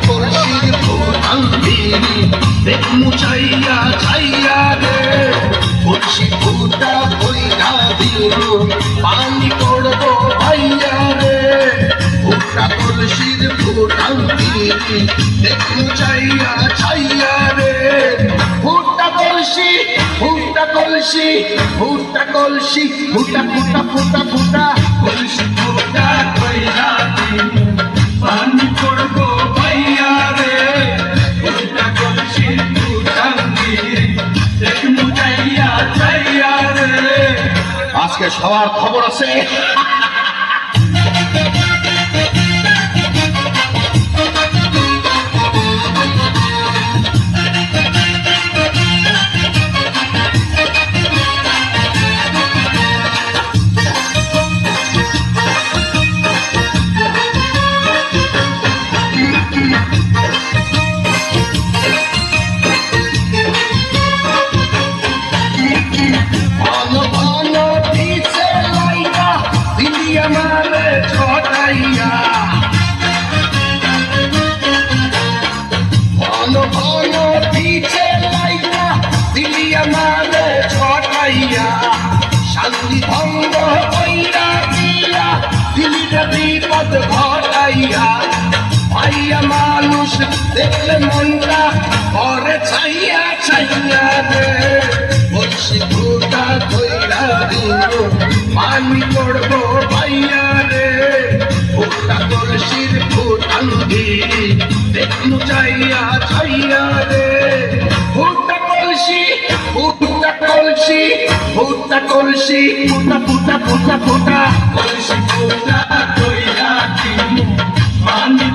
কলসির ফুটাঙ্গি দেখমু চাইয়া চাইয়া রে কলসি ফুটা কইরা দিল পানি করবো ভাইয়া রে ফুটা কলসির ফুটাঙ্গি দেখমু চাইয়া চাইয়া রে ফুটা কলসি ফুটা কলসি ফুটা কলসি ফুটা ফুটা ফুটা ফুটা কলসি ফুটা কইরা দিল পানি করবো ভাইয়া রে ফুটা কলসির ফুটাঙ্গি দেখমু চাইয়া চাইয়া রে। আজকে সবার খবর আছে। আমারে ছটাইয়া ভালো ভালো পিছে লাইয়া দিলি আমারে ছটাইয়া শান্তি ভঙ্গ কইরা দিয়া দিলি বিপদ ঘটাইয়া ভাইয়া মানুষ দেখলে মনটা করে ছাইয়া ছাইয়া রে বলছি ফুটা কইরা দিল পানি করবো ভাইয়া রে ফুটা কলসির ফুটাঙ্গি দেখনু চাইয়া চাইয়া রে ফুটা কলসি ফুটা কলসি ফুটা কলসি ফুটা ফুটা ফুটা ফুটা কলসি ফুটা কইরা দিল পানি